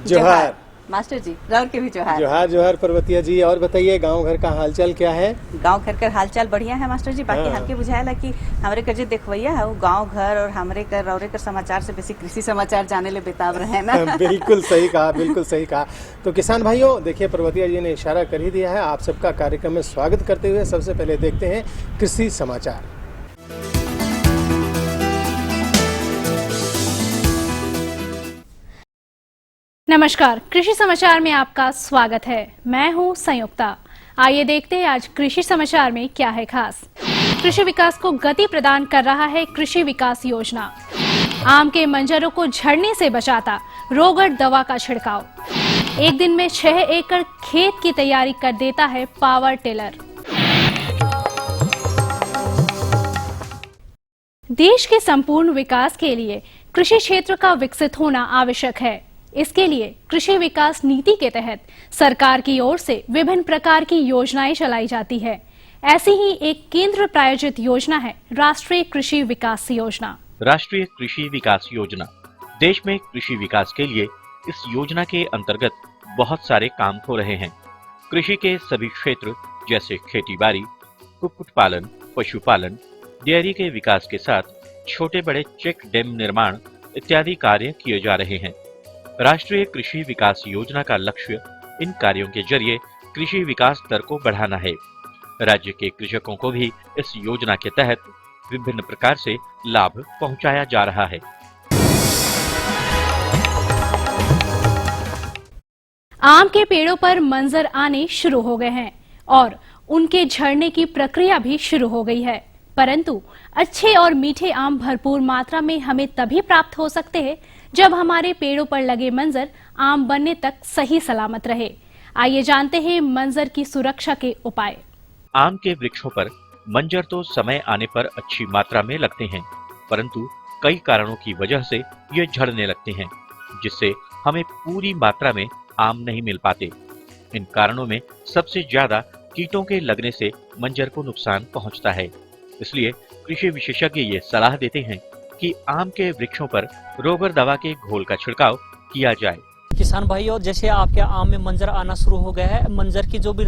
जोहार मास्टर जी, राउर के भी जोहार। जोहार जोहार पर्वतिया जी। और बताइए गांव घर का हालचाल क्या है? गांव घर का हालचाल बढ़िया है मास्टर जी। बाकी हमके बुझाएला कि हमरे कर जो देखवैया है वो गांव घर और हमरे कर रौरे कर समाचार से बेसी कृषि समाचार जाने ले बेताब रहे ना। बिल्कुल सही कहा, बिल्कुल सही कहा। तो किसान भाइयों, देखिए पर्वतिया जी ने इशारा कर ही दिया है। आप सबका कार्यक्रम में स्वागत करते हुए सबसे पहले देखते हैं कृषि समाचार। नमस्कार, कृषि समाचार में आपका स्वागत है। मैं हूं संयुक्ता। आइए देखते हैं आज कृषि समाचार में क्या है खास। कृषि विकास को गति प्रदान कर रहा है कृषि विकास योजना। आम के मंजरों को झड़ने से बचाता रोगट दवा का छिड़काव। एक दिन में 6 एकड़ खेत की तैयारी कर देता है पावर टिलर। देश के संपूर्ण विकास के लिए कृषि क्षेत्र का विकसित होना आवश्यक है। इसके लिए कृषि विकास नीति के तहत सरकार की ओर से विभिन्न प्रकार की योजनाएं चलाई जाती है। ऐसी ही एक केंद्र प्रायोजित योजना है राष्ट्रीय कृषि विकास योजना। राष्ट्रीय कृषि विकास योजना देश में कृषि विकास के लिए इस योजना के अंतर्गत बहुत सारे काम हो रहे हैं। कृषि के सभी क्षेत्र जैसे खेती बाड़ी, कुक्कुट पालन, पशुपालन, डेयरी के विकास के साथ छोटे बड़े चेक डैम निर्माण इत्यादि कार्य किए जा रहे हैं। राष्ट्रीय कृषि विकास योजना का लक्ष्य इन कार्यों के जरिए कृषि विकास दर को बढ़ाना है। राज्य के कृषकों को भी इस योजना के तहत विभिन्न प्रकार से लाभ पहुंचाया जा रहा है। आम के पेड़ों पर मंजर आने शुरू हो गए हैं और उनके झड़ने की प्रक्रिया भी शुरू हो गई है। परंतु अच्छे और मीठे आम भरपूर मात्रा में हमें तभी प्राप्त हो सकते हैं जब हमारे पेड़ों पर लगे मंजर आम बनने तक सही सलामत रहे। आइए जानते हैं मंजर की सुरक्षा के उपाय। आम के वृक्षों पर मंजर तो समय आने पर अच्छी मात्रा में लगते हैं, परंतु कई कारणों की वजह से ये झड़ने लगते हैं, जिससे हमें पूरी मात्रा में आम नहीं मिल पाते। इन कारणों में सबसे ज्यादा कीटों के लगने से मंजर को नुकसान पहुंचता है। इसलिए कृषि विशेषज्ञ ये सलाह देते हैं कि आम के वृक्षों पर रोगर दवा के घोल का छिड़काव किया जाए। किसान भाइयों, जैसे आपके आम में मंजर आना शुरू हो गया है, मंजर की जो भी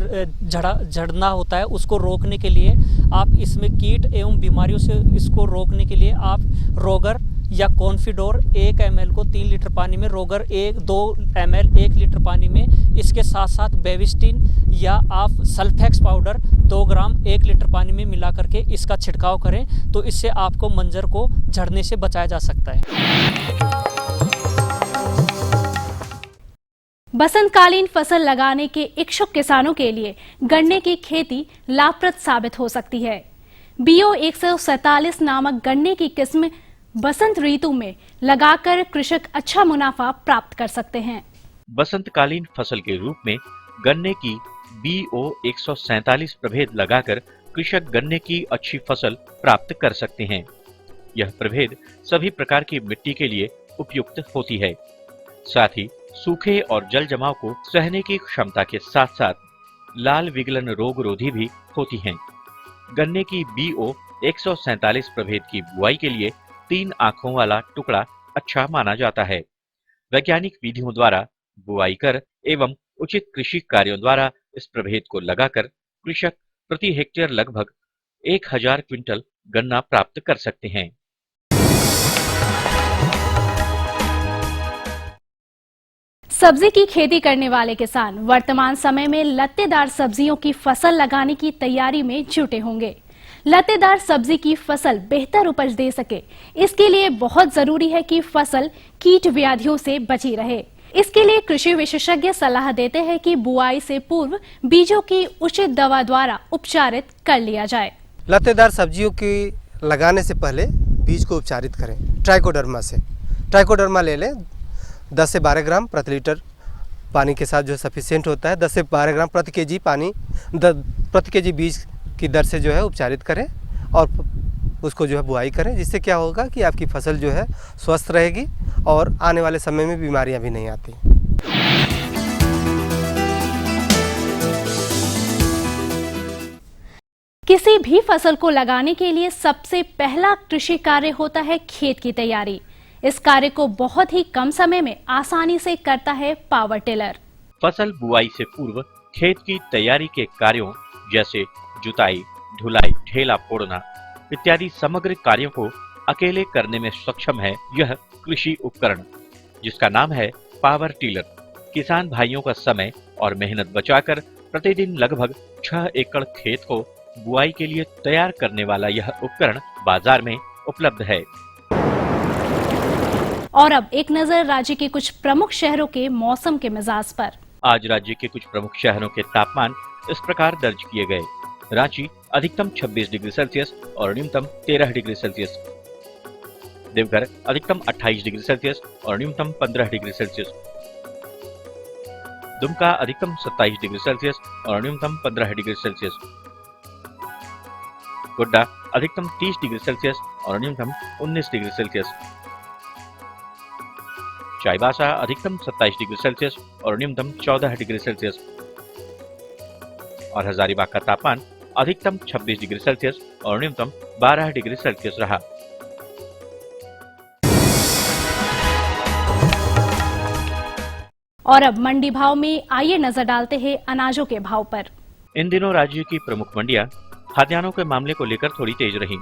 झड़ना होता है उसको रोकने के लिए आप इसमें कीट एवं बीमारियों से इसको रोकने के लिए आप रोगर या कॉन्फिडोर 1 ml को 3 लीटर पानी में, रोगर 2 ml 1 लीटर पानी में, इसके साथ साथ बेविस्टिन या आप सल्फेक्स पाउडर 2 ग्राम 1 लीटर पानी में मिला करके इसका छिड़काव करें तो इससे आपको मंजर को झड़ने से बचाया जा सकता है। बसंतकालीन फसल लगाने के इच्छुक किसानों के लिए गन्ने की खेती लाभप्रद साबित हो सकती है। BO 147 नामक गन्ने की किस्म बसंत ऋतु में लगाकर कृषक अच्छा मुनाफा प्राप्त कर सकते हैं। बसंतकालीन फसल के रूप में गन्ने की BO 147 प्रभेद लगाकर कृषक गन्ने की अच्छी फसल प्राप्त कर सकते हैं। यह प्रभेद सभी प्रकार की मिट्टी के लिए उपयुक्त होती है। साथ ही सूखे और जल जमाव को सहने की क्षमता के साथ साथ लाल विगलन रोग रोधी भी होती हैं। गन्ने की BO 147 प्रभेद की बुआई के लिए 3 आंखों वाला टुकड़ा अच्छा माना जाता है। वैज्ञानिक विधियों द्वारा बुआई कर एवं उचित कृषि कार्यों द्वारा इस प्रभेद को लगाकर कृषक प्रति हेक्टेयर लगभग 1000 क्विंटल गन्ना प्राप्त कर सकते हैं। सब्जी की खेती करने वाले किसान वर्तमान समय में लत्तेदार सब्जियों की फसल लगाने की तैयारी में जुटे होंगे। लत्तेदार सब्जी की फसल बेहतर उपज दे सके, इसके लिए बहुत जरूरी है कि फसल कीट व्याधियों से बची रहे। इसके लिए कृषि विशेषज्ञ सलाह देते हैं कि बुआई से पूर्व बीजों की उचित दवा द्वारा उपचारित कर लिया जाए। लत्तेदार सब्जियों की लगाने से पहले बीज को उपचारित करें ट्राइकोडर्मा से। ट्राइकोडर्मा ले लें 10 से 12 ग्राम प्रति लीटर पानी के साथ जो सफिशिएंट होता है। 10 से 12 ग्राम प्रति केजी पानी प्रति केजी बीज की दर से जो है उपचारित करें और उसको जो है बुआई करें, जिससे क्या होगा कि आपकी फसल जो है स्वस्थ रहेगी और आने वाले समय में बीमारियां भी नहीं आती। किसी भी फसल को लगाने के लिए सबसे पहला कृषि कार्य होता है खेत की तैयारी। इस कार्य को बहुत ही कम समय में आसानी से करता है पावर टिलर। फसल बुआई से पूर्व खेत की तैयारी के कार्यों जैसे जुताई, ढुलाई, ढेला फोड़ना इत्यादि समग्र कार्यों को अकेले करने में सक्षम है यह कृषि उपकरण, जिसका नाम है पावर टिलर। किसान भाइयों का समय और मेहनत बचाकर प्रतिदिन लगभग 6 एकड़ खेत को बुआई के लिए तैयार करने वाला यह उपकरण बाजार में उपलब्ध है। और अब एक नजर राज्य के कुछ प्रमुख शहरों के मौसम के मिजाज पर। आज राज्य के कुछ प्रमुख शहरों के तापमान इस प्रकार दर्ज किए गए। रांची अधिकतम 26 डिग्री सेल्सियस और न्यूनतम 13 डिग्री सेल्सियस। देवघर अधिकतम 28 डिग्री सेल्सियस और न्यूनतम 15 डिग्री सेल्सियस। दुमका अधिकतम 27 डिग्री सेल्सियस और न्यूनतम 15 डिग्री सेल्सियस। गोड्डा अधिकतम 30 डिग्री सेल्सियस और न्यूनतम 19 डिग्री सेल्सियस। चाईबासा अधिकतम 27 डिग्री सेल्सियस और न्यूनतम 14 डिग्री सेल्सियस। और हजारीबाग का तापमान अधिकतम 26 डिग्री सेल्सियस और न्यूनतम 12 डिग्री सेल्सियस रहा। और अब मंडी भाव में आइए नजर डालते हैं अनाजों के भाव पर। इन दिनों राज्य की प्रमुख मंडियां खाद्यान्नों के मामले को लेकर थोड़ी तेज रहीं।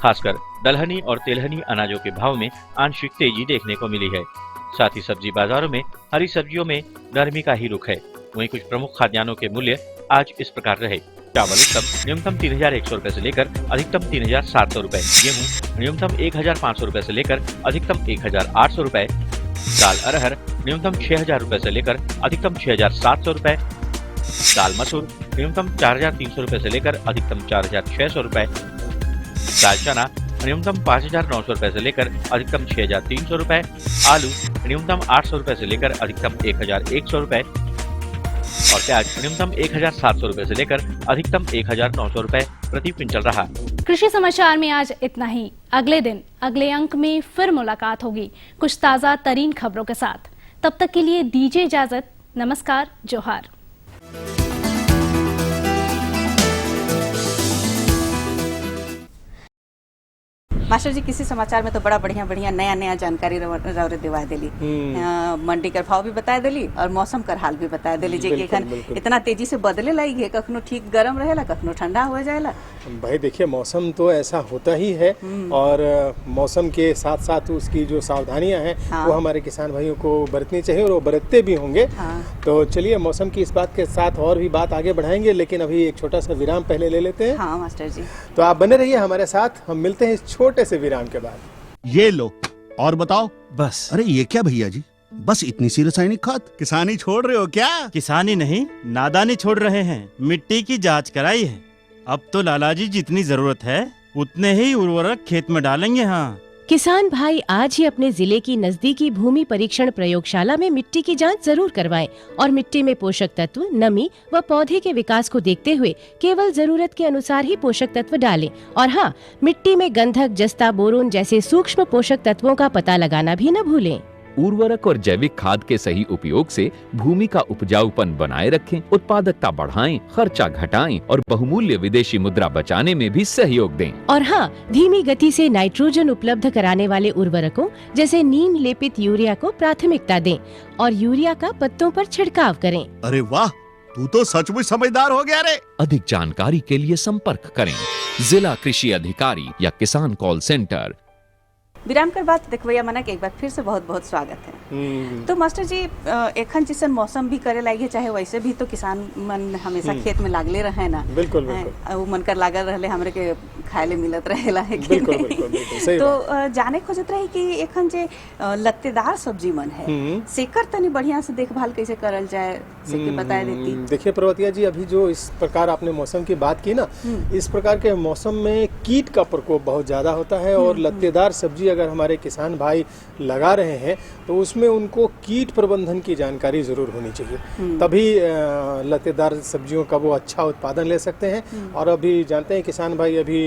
खासकर दलहनी और तेलहनी अनाजों के भाव में आंशिक तेजी देखने को मिली है। साथ ही सब्जी बाजारों में हरी सब्जियों में नरमी का ही रुख है। वहीं कुछ प्रमुख खाद्यान्नों के मूल्य आज इस प्रकार रहे। चावल उत्तम न्यूनतम 3100 रुपए से लेकर अधिकतम 3700 रुपए। गेहूँ न्यूनतम 1500 रुपए से लेकर अधिकतम 1800 रुपए। दाल अरहर न्यूनतम 6000 रुपए से लेकर अधिकतम 6700 रुपए। दाल मसूर न्यूनतम 4300 रुपए से लेकर अधिकतम 4600 रुपए। दाल चना न्यूनतम 5900 रुपए से लेकर अधिकतम 6300 रुपए। आलू न्यूनतम 800 रुपए से लेकर अधिकतम 1100 रुपए और प्याज न्यूनतम 1700 रुपए से लेकर अधिकतम 1900 रुपए प्रति क्विंटल रहा। कृषि समाचार में आज इतना ही। अगले दिन अगले अंक में फिर मुलाकात होगी कुछ ताजा तरीन खबरों के साथ। तब तक के लिए दीजिए इजाजत। नमस्कार, जोहार। मास्टर जी, किसी समाचार में तो बड़ा बढ़िया बढ़िया नया नया जानकारी रौरे दिवा दिली। मंडी कर भाव भी बता दिली और मौसम कर हाल भी बता दिली जे कि एखन इतना तेजी से बदले लगी है, कखनो ठीक गर्म रहेला, कखनो ठंडा हो जाएला। भाई देखिए, मौसम तो ऐसा होता ही है और मौसम के साथ साथ उसकी जो सावधानियां हैं वो हमारे किसान भाइयों को बरतनी चाहिए और वो बरतते भी होंगे। तो चलिए मौसम की इस बात के साथ और भी बात आगे बढ़ाएंगे, लेकिन अभी एक छोटा सा विराम पहले ले लेते हैं। हाँ मास्टर जी, तो आप बने रहिए हमारे साथ, हम मिलते हैं इस छोटे से विराम के बाद। ये लो और बताओ। बस। अरे ये क्या भैया जी, बस इतनी सी रासायनिक खाद? किसानी छोड़ रहे हो क्या? किसानी नहीं, नादानी छोड़ रहे हैं। मिट्टी की जांच कराई है। अब तो लालाजी जितनी जरूरत है उतने ही उर्वरक खेत में डालेंगे। हाँ, किसान भाई आज ही अपने जिले की नजदीकी भूमि परीक्षण प्रयोगशाला में मिट्टी की जांच जरूर करवाएं और मिट्टी में पोषक तत्व, नमी व पौधे के विकास को देखते हुए केवल जरूरत के अनुसार ही पोषक तत्व डालें। और हाँ, मिट्टी में गंधक, जस्ता, बोरोन जैसे सूक्ष्म पोषक तत्वों का पता लगाना भी न भूलें। उर्वरक और जैविक खाद के सही उपयोग से भूमि का उपजाऊपन बनाए रखें, उत्पादकता बढ़ाएं, खर्चा घटाएं और बहुमूल्य विदेशी मुद्रा बचाने में भी सहयोग दें। और हाँ, धीमी गति से नाइट्रोजन उपलब्ध कराने वाले उर्वरकों जैसे नीम लेपित यूरिया को प्राथमिकता दें और यूरिया का पत्तों पर छिड़काव करें। अरे वाह, तू तो सचमुच समझदार हो गया रे। अधिक जानकारी के लिए संपर्क करें जिला कृषि अधिकारी या किसान कॉल सेंटर। विराम कर बाद देखवैया मना के एक बार फिर से बहुत बहुत स्वागत है। तो मास्टर जी, एखन जैसन मौसम भी करे लागे, चाहे वैसे भी तो किसान मन हमेशा खेत में लागले रहे ना। बिल्कुल बिल्कुल। वो मन कर लागल रहले, हमरे के खाए ले मिलत रहेला है कि बिल्कुल, नहीं? बिल्कुल, बिल्कुल, सही तो जाने खोजत रही कि एखन जे लत्तेदार सब्जी मन है सेकर तनी बढ़िया से देखभाल कैसे करल जाए, से के बता देती। देखिए पर्वतिया जी, अभी जो इस प्रकार आपने मौसम की बात की ना, इस प्रकार के मौसम में कीट का प्रकोप बहुत ज्यादा होता है और लत्तेदार सब्जी अगर हमारे किसान भाई लगा रहे हैं तो उसमें उनको कीट प्रबंधन की जानकारी जरूर होनी चाहिए, तभी लत्तेदार सब्जियों का वो अच्छा उत्पादन ले सकते हैं। और अभी जानते हैं किसान भाई अभी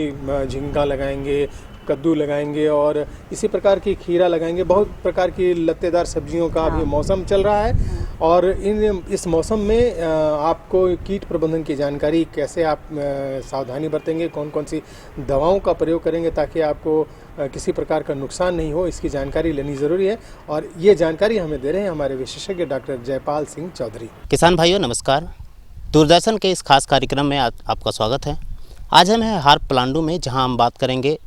झींगा लगाएंगे, कद्दू लगाएंगे और इसी प्रकार की खीरा लगाएंगे। बहुत प्रकार की लत्तेदार सब्जियों का अभी मौसम चल रहा है और इस मौसम में आपको कीट प्रबंधन की जानकारी, कैसे आप सावधानी बरतेंगे, कौन कौन सी दवाओं का प्रयोग करेंगे ताकि आपको किसी प्रकार का नुकसान नहीं हो, इसकी जानकारी लेनी ज़रूरी है। और ये जानकारी हमें दे रहे हैं हमारे विशेषज्ञ डॉक्टर जयपाल सिंह चौधरी। किसान भाइयों नमस्कार, दूरदर्शन के इस खास कार्यक्रम में आपका स्वागत है। आज हम हैं हार पलांडू में, जहां हम बात करेंगे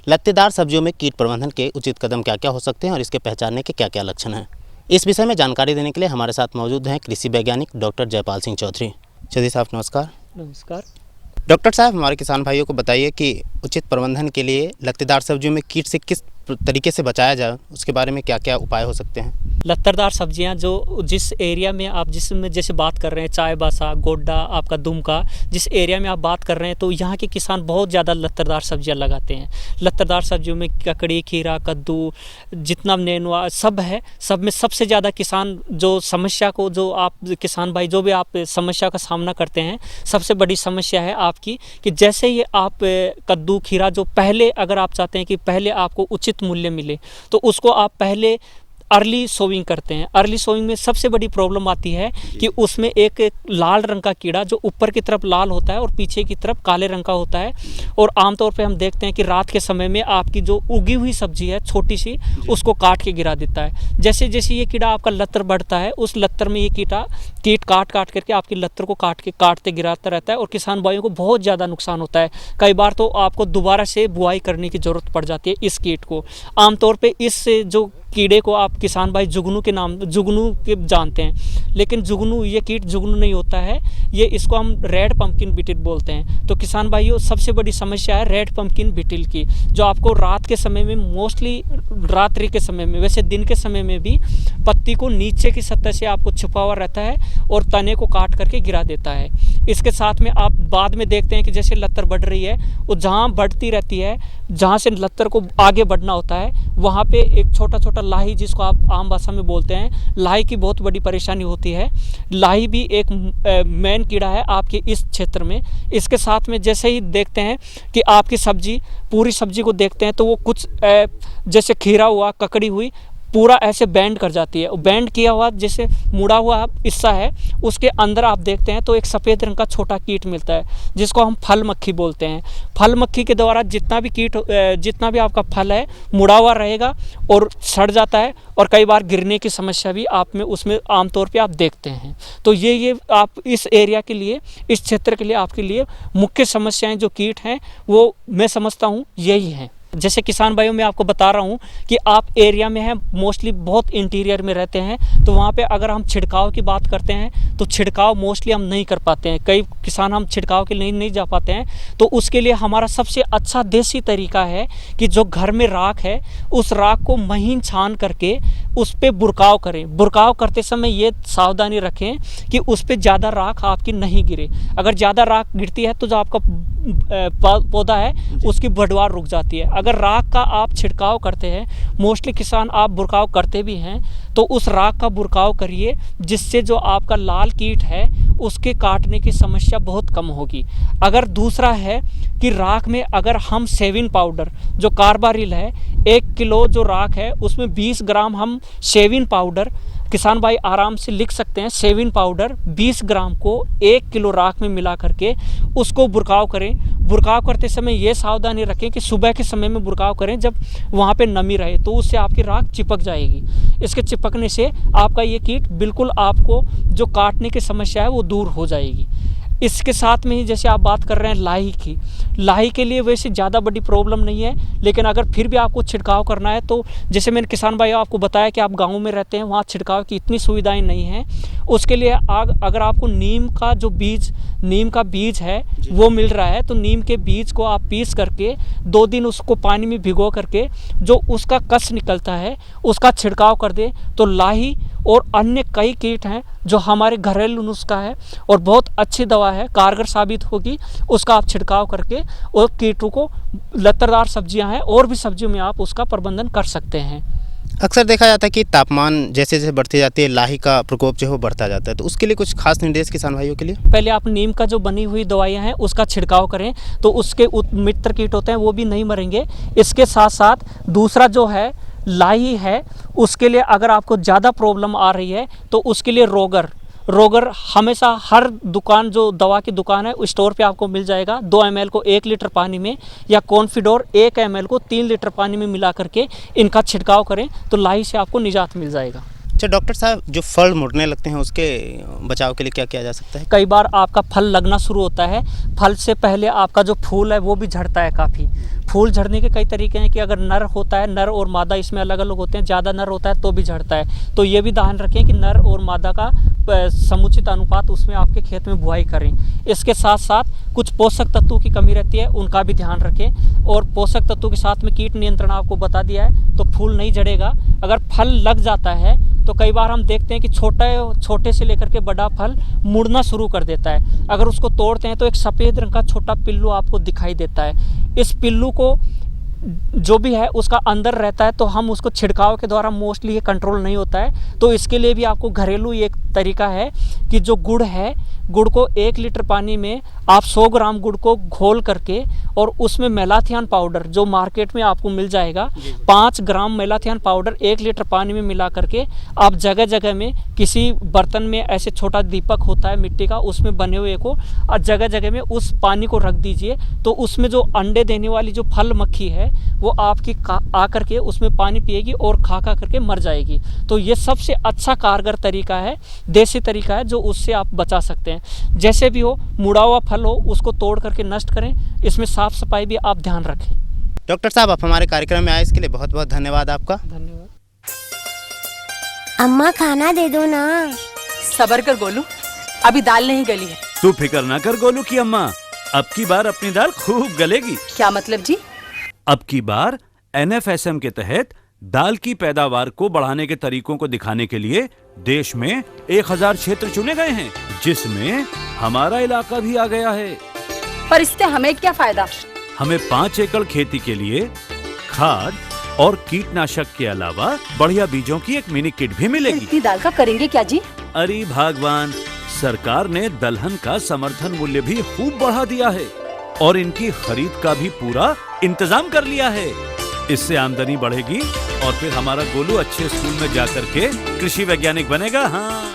लत्तेदार सब्जियों में कीट प्रबंधन के उचित कदम क्या क्या हो सकते हैं और इसके पहचानने के क्या क्या लक्षण हैं। इस विषय में जानकारी देने के लिए हमारे साथ मौजूद हैं कृषि वैज्ञानिक डॉक्टर जयपाल सिंह चौधरी। चौधरी साहब नमस्कार। नमस्कार डॉक्टर साहब, हमारे किसान भाइयों को बताइए कि उचित प्रबंधन के लिए लत्तेदार सब्जियों में कीट से किस तरीके से बचाया जाए, उसके बारे में क्या क्या उपाय हो सकते हैं। लत्तेदार सब्जियां जो जिस एरिया में आप जिसमें जैसे बात कर रहे हैं, चाय बासा, गोड्डा, आपका दुमका, जिस एरिया में आप बात कर रहे हैं, तो यहाँ के किसान बहुत ज़्यादा लत्तेदार सब्जियां लगाते हैं। लत्तेदार सब्जियों में ककड़ी, खीरा, कद्दू, जितना नेनुआ सब है, सब में सबसे ज़्यादा किसान जो समस्या को, जो आप किसान भाई जो भी आप समस्या का सामना करते हैं, सबसे बड़ी समस्या है आपकी कि जैसे ही आप कद्दू, खीरा जो पहले, अगर आप चाहते हैं कि पहले आपको उचित मूल्य मिले, तो उसको आप पहले अर्ली सोविंग करते हैं। अर्ली सोविंग में सबसे बड़ी प्रॉब्लम आती है कि उसमें एक लाल रंग का कीड़ा जो ऊपर की तरफ लाल होता है और पीछे की तरफ काले रंग का होता है, और आमतौर पे हम देखते हैं कि रात के समय में आपकी जो उगी हुई सब्जी है छोटी सी, उसको काट के गिरा देता है। जैसे जैसे ये कीड़ा आपका लत्तर बढ़ता है, उस लत्तर में ये कीट काट करके आपकी लत्तर को काटते गिराता रहता है और किसान भाइयों को बहुत ज़्यादा नुकसान होता है। कई बार तो आपको दोबारा से बुआई करने की ज़रूरत पड़ जाती है इस कीट को। आमतौर पर इस जो कीड़े को आप किसान भाई जुगनू के जानते हैं, लेकिन जुगनू, ये कीट जुगनू नहीं होता है, ये इसको हम रेड पंपकिन बीटिल बोलते हैं। तो किसान भाइयों, सबसे बड़ी समस्या है रेड पंपकिन बीटिल की, जो आपको रात के समय में, मोस्टली रात्रि के समय में, वैसे दिन के समय में भी पत्ती को नीचे की सतह से आपको छुपा हुआ रहता है और तने को काट करके गिरा देता है। इसके साथ में आप बाद में देखते हैं कि जैसे लत्तर बढ़ रही है, वो जहाँ बढ़ती रहती है, जहाँ से लत्तर को आगे बढ़ना होता है, वहाँ पे एक छोटा छोटा लाही, जिसको आप आम भाषा में बोलते हैं, लाही की बहुत बड़ी परेशानी होती है। लाही भी एक मेन कीड़ा है आपके इस क्षेत्र में। इसके साथ में जैसे ही देखते हैं कि आपकी सब्जी, पूरी सब्जी को देखते हैं, तो वो कुछ जैसे खीरा हुआ, ककड़ी हुई, पूरा ऐसे बैंड कर जाती है। बैंड किया हुआ जैसे मुड़ा हुआ हिस्सा है, उसके अंदर आप देखते हैं तो एक सफ़ेद रंग का छोटा कीट मिलता है, जिसको हम फल मक्खी बोलते हैं। फल मक्खी के द्वारा जितना भी आपका फल है मुड़ा हुआ रहेगा और सड़ जाता है, और कई बार गिरने की समस्या भी आप में उसमें आमतौर पे आप देखते हैं। तो ये आप इस एरिया के लिए, इस क्षेत्र के लिए, आपके लिए मुख्य समस्याएँ जो कीट हैं, वो मैं समझता हूँ यही हैं। जैसे किसान भाइयों, मैं आपको बता रहा हूँ कि आप एरिया में हैं, मोस्टली बहुत इंटीरियर में रहते हैं, तो वहाँ पे अगर हम छिड़काव की बात करते हैं तो छिड़काव मोस्टली हम नहीं कर पाते हैं। कई किसान हम छिड़काव के लिए नहीं जा पाते हैं, तो उसके लिए हमारा सबसे अच्छा देसी तरीका है कि जो घर में राख है, उस राख को महीन छान करके उस पर बुरकाव करें। बुरकाव करते समय ये सावधानी रखें कि उस पर ज़्यादा राख आपकी नहीं गिरे। अगर ज़्यादा राख गिरती है तो जो आपका पौधा है उसकी बढ़वार रुक जाती है। अगर राख का आप छिड़काव करते हैं, मोस्टली किसान आप बुरकाव करते भी हैं, तो उस राख का बुरकाव करिए, जिससे जो आपका लाल कीट है उसके काटने की समस्या बहुत कम होगी। अगर दूसरा है कि राख में अगर हम सेविन पाउडर जो कार्बारिल है, 1 किलो जो राख है उसमें 20 ग्राम हम सेविन पाउडर, किसान भाई आराम से लिख सकते हैं, सेविन पाउडर 20 ग्राम को 1 किलो राख में मिला करके उसको बुरकाव करें। बुरकाव करते समय ये सावधानी रखें कि सुबह के समय में बुरकाव करें जब वहाँ पे नमी रहे, तो उससे आपकी राख चिपक जाएगी। इसके चिपकने से आपका ये कीट बिल्कुल आपको जो काटने की समस्या है वो दूर हो जाएगी। इसके साथ में ही जैसे आप बात कर रहे हैं लाही की, लाही के लिए वैसे ज़्यादा बड़ी प्रॉब्लम नहीं है, लेकिन अगर फिर भी आपको छिड़काव करना है तो जैसे मैंने किसान भाई आपको बताया कि आप गाँव में रहते हैं, वहाँ छिड़काव की इतनी सुविधाएं नहीं हैं। उसके लिए अगर आपको नीम का बीज है वो मिल रहा है, तो नीम के बीज को आप पीस करके 2 दिन उसको पानी में भिगो करके जो उसका कस निकलता है उसका छिड़काव कर दे, तो लाही और अन्य कई कीट हैं जो हमारे घरेलू नुस्खा है और बहुत अच्छी दवा है, कारगर साबित होगी। उसका आप छिड़काव करके और कीटों को, लत्तेदार सब्जियां हैं और भी सब्जियों में आप उसका प्रबंधन कर सकते हैं। अक्सर देखा जाता है कि तापमान जैसे जैसे बढ़ती जाती है लाही का प्रकोप जो है वो बढ़ता जाता है, तो उसके लिए कुछ खास निर्देश किसान भाइयों के लिए? पहले आप नीम का जो बनी हुई दवाइयाँ हैं उसका छिड़काव करें, तो उसके मित्र कीट होते हैं वो भी नहीं मरेंगे। इसके साथ साथ दूसरा जो है लाही है, उसके लिए अगर आपको ज़्यादा प्रॉब्लम आ रही है तो उसके लिए रोगर हमेशा हर दुकान, जो दवा की दुकान है उस स्टोर पे आपको मिल जाएगा। 2 ml को 1 लीटर पानी में, या कॉन्फिडोर 1 ml को 3 लीटर पानी में मिला करके इनका छिड़काव करें तो लाही से आपको निजात मिल जाएगा। अच्छा डॉक्टर साहब, जो फल मुड़ने लगते हैं उसके बचाव के लिए क्या किया जा सकता है? कई बार आपका फल लगना शुरू होता है, फल से पहले आपका जो फूल है वो भी झड़ता है काफ़ी। फूल झड़ने के कई तरीके हैं कि अगर नर होता है, नर और मादा इसमें अलग अलग होते हैं, ज़्यादा नर होता है तो भी झड़ता है। तो ये भी ध्यान रखें कि नर और मादा का समुचित अनुपात उसमें आपके खेत में बुआई करें। इसके साथ साथ कुछ पोषक तत्वों की कमी रहती है, उनका भी ध्यान रखें। और पोषक तत्वों के साथ में कीट नियंत्रण आपको बता दिया है, तो फूल नहीं झड़ेगा। अगर फल लग जाता है तो कई बार हम देखते हैं कि छोटे से लेकर के बड़ा फल मुड़ना शुरू कर देता है। अगर उसको तोड़ते हैं तो एक सफ़ेद रंग का छोटा पिल्लू आपको दिखाई देता है। इस पिल्लू को जो भी है उसका अंदर रहता है, तो हम उसको छिड़काव के द्वारा मोस्टली ये कंट्रोल नहीं होता है। तो इसके लिए भी आपको घरेलू एक तरीका है कि जो गुड़ है, गुड़ को 1 लीटर पानी में आप 100 ग्राम गुड़ को घोल करके और उसमें मेलाथियन पाउडर जो मार्केट में आपको मिल जाएगा, 5 ग्राम मेलाथियन पाउडर 1 लीटर पानी में मिला करके आप जगह जगह में किसी बर्तन में ऐसे छोटा दीपक होता है मिट्टी का, उसमें बने हुए को जगह जगह में उस पानी को रख दीजिए। तो उसमें जो अंडे देने वाली जो फल मक्खी है वो आपकी आकर के उसमें पानी पिएगी और खा करके मर जाएगी। तो ये सबसे अच्छा कारगर तरीका है, देसी तरीका है, जो उससे आप बचा सकते हैं। जैसे भी हो, मुड़ा हुआ फल हो उसको तोड़ करके नष्ट करें। इसमें साफ सफाई भी आप ध्यान रखें। डॉक्टर साहब, आप हमारे कार्यक्रम में आए इसके लिए बहुत बहुत धन्यवाद आपका। धन्यवाद। अम्मा खाना दे दो ना। सबर कर गोलू, अभी दाल नहीं गली है। तू फिक्र ना कर गोलू की अम्मा, अब की बार अपनी दाल खूब गलेगी। क्या मतलब जी? अब की बार NFSM के तहत दाल की पैदावार को बढ़ाने के तरीकों को दिखाने के लिए देश में 1000 क्षेत्र चुने गए हैं, जिसमें हमारा इलाका भी आ गया है। पर इससे हमें क्या फायदा? हमें 5 एकड़ खेती के लिए खाद और कीटनाशक के अलावा बढ़िया बीजों की एक मिनी किट भी मिलेगी। इतनी दाल का करेंगे क्या जी? अरे भगवान, सरकार ने दलहन का समर्थन मूल्य भी खूब बढ़ा दिया है और इनकी खरीद का भी पूरा इंतजाम कर लिया है। इससे आमदनी बढ़ेगी और फिर हमारा गोलू अच्छे स्कूल में जाकर के कृषि वैज्ञानिक बनेगा। हाँ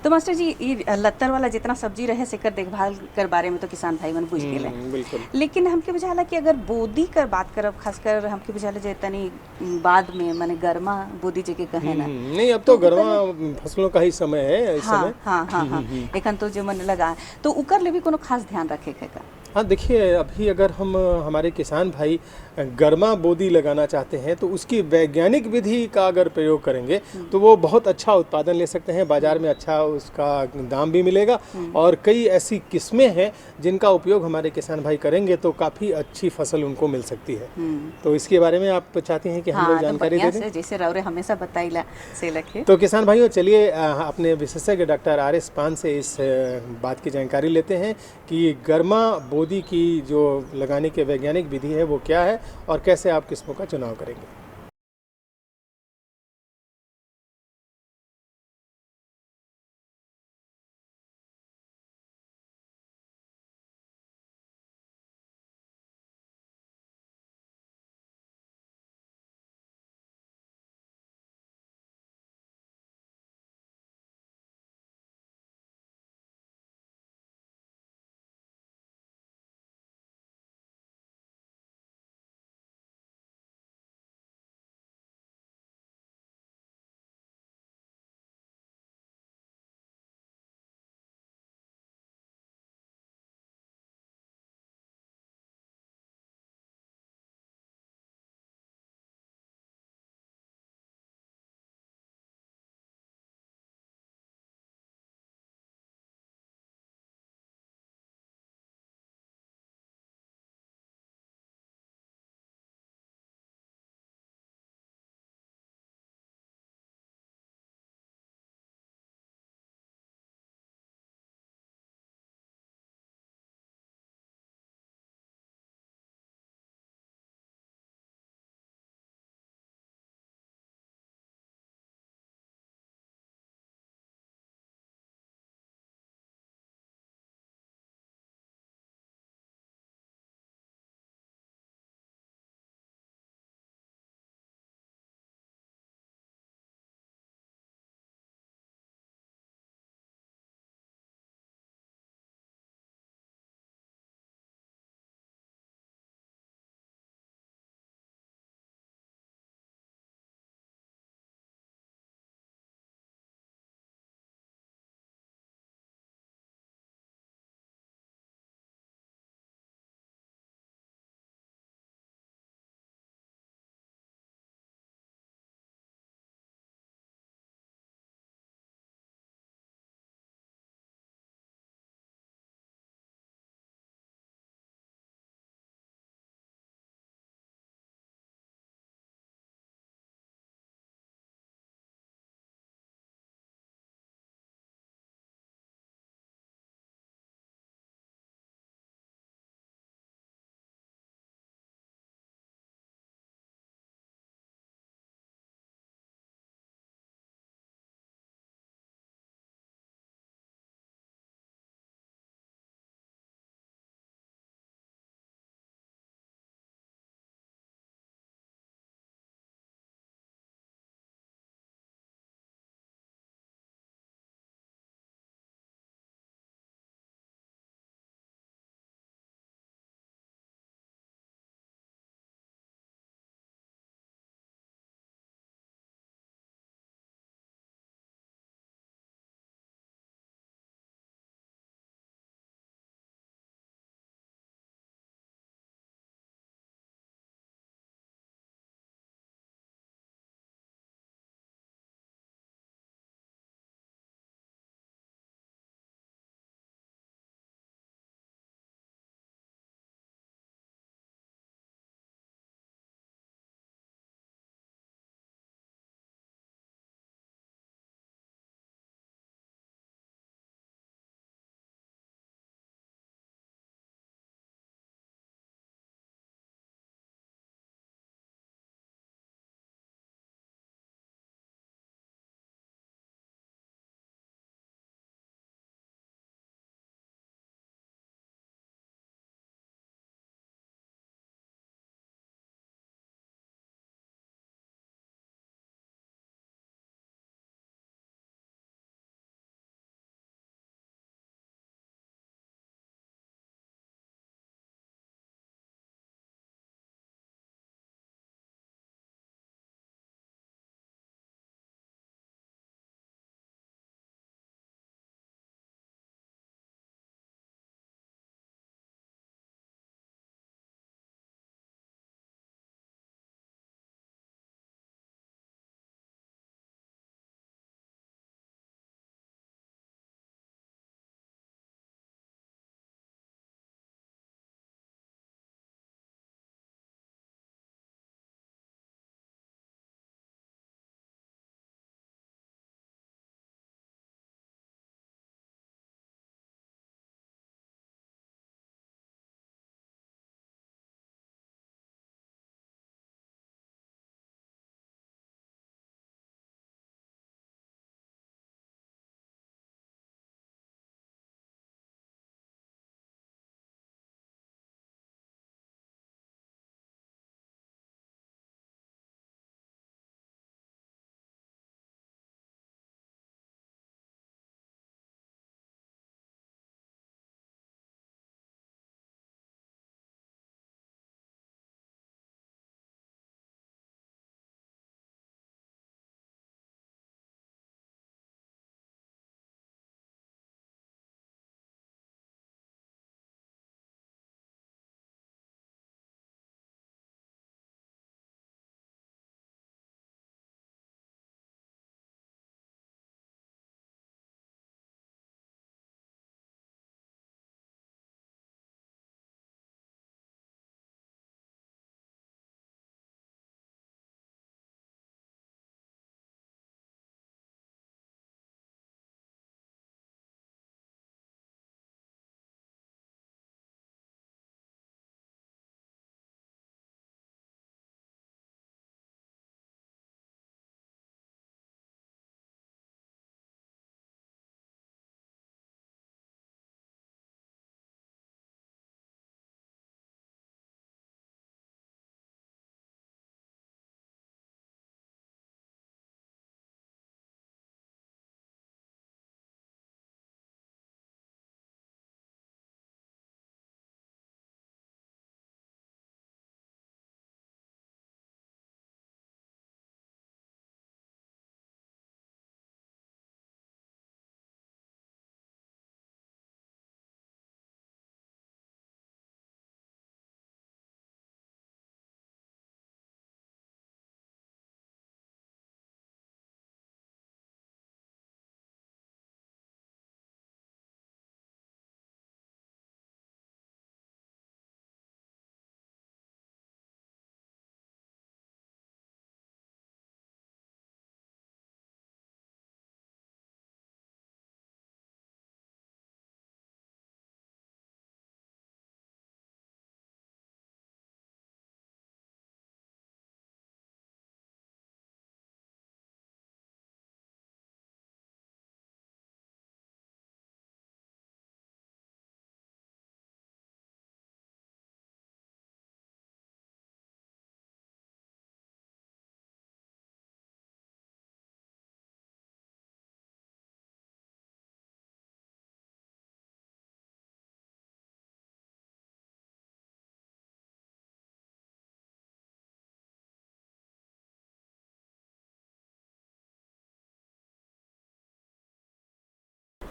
तो मास्टर जी, ये लत्तर वाला जितना सब्जी रहे सेकर देखभाल कर बारे में तो किसान भाई मन बुझ गेले, बिल्कुल। लेकिन हमके बुझाला कि अगर बोदी कर बात करब, खासकर हमके बुझाला जे तनी बाद में माने गर्मा बोदी जे के कहे ना। नहीं, अब तो गर्मा फसलों का ही समय है इस समय। हाँ। एखन तो जो मन लगा तो उकर ले भी कोनो खास ध्यान रखे का। हाँ, देखिए, अभी अगर हम हमारे किसान भाई गर्मा बोदी लगाना चाहते हैं तो उसकी वैज्ञानिक विधि का अगर प्रयोग करेंगे तो वो बहुत अच्छा उत्पादन ले सकते हैं, बाजार में अच्छा उसका दाम भी मिलेगा। और कई ऐसी किस्में हैं जिनका उपयोग हमारे किसान भाई करेंगे तो काफ़ी अच्छी फसल उनको मिल सकती है। तो इसके बारे में आप चाहती हैं कि हम लोग जानकारी दे दें? जैसे रौरे हमेशा बताइला से लखे। तो किसान भाइयों, चलिए अपने विशेषज्ञ डॉक्टर RS पान से इस बात की जानकारी लेते हैं कि गर्मा बोदी की जो लगाने की वैज्ञानिक विधि है वो क्या है और कैसे आप किस्मों का चुनाव करेंगे।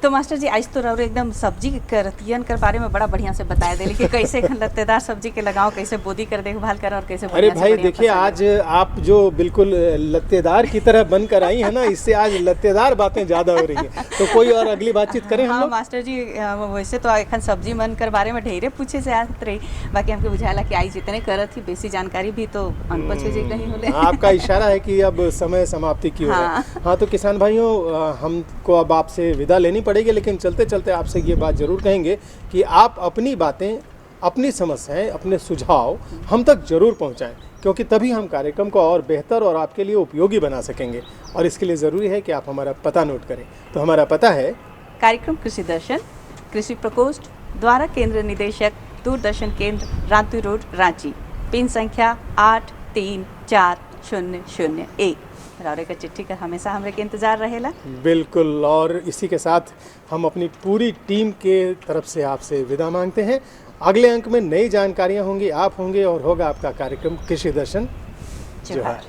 तो मास्टर जी आज तो रहो एकदम सब्जी के रतियन के बारे में बड़ा बढ़िया से बताया देली कि कैसे लत्तेदार सब्जी के लगाओ, कैसे बोदी कर देखभाल कर और कैसे। अरे भाई देखिए, आज आप जो बिल्कुल लत्तेदार की तरह बनकर आई है ना, इससे आज लत्तेदार बातें ज्यादा हो रही है। तो कोई और अगली बातचीत करें हम लोग? मास्टर जी वैसे तो एखन सब्जी मन कर बारे में ढेरे पूछे से आत रही, बाकी हमके बुझाला कि आई जितने करत थी बेसी जानकारी भी तो अनपढ़ जी कहीं होले। आपका इशारा है कि अब समय समाप्ति की ओर है। हाँ, तो किसान भाइयों, हमको अब आपसे विदा लेनी पड़ेगी, लेकिन चलते चलते आपसे ये बात जरूर कहेंगे कि आप अपनी बातें, अपनी समस्याएं, अपने सुझाव हम तक जरूर पहुंचाएं, क्योंकि तभी हम कार्यक्रम को और बेहतर और आपके लिए उपयोगी बना सकेंगे। और इसके लिए ज़रूरी है कि आप हमारा पता नोट करें। तो हमारा पता है कार्यक्रम कृषि दर्शन, कृषि प्रकोष्ठ, द्वारा केंद्र निदेशक, दूरदर्शन केंद्र, रांतु रोड, रांची, पिन संख्या 834001। रौरे का चिट्ठी का हमेशा हमरे के इंतजार रहेला। बिल्कुल, और इसी के साथ हम अपनी पूरी टीम के तरफ से आपसे विदा मांगते हैं। अगले अंक में नई जानकारियां होंगी, आप होंगे और होगा आपका कार्यक्रम कृषि दर्शन। जोहार।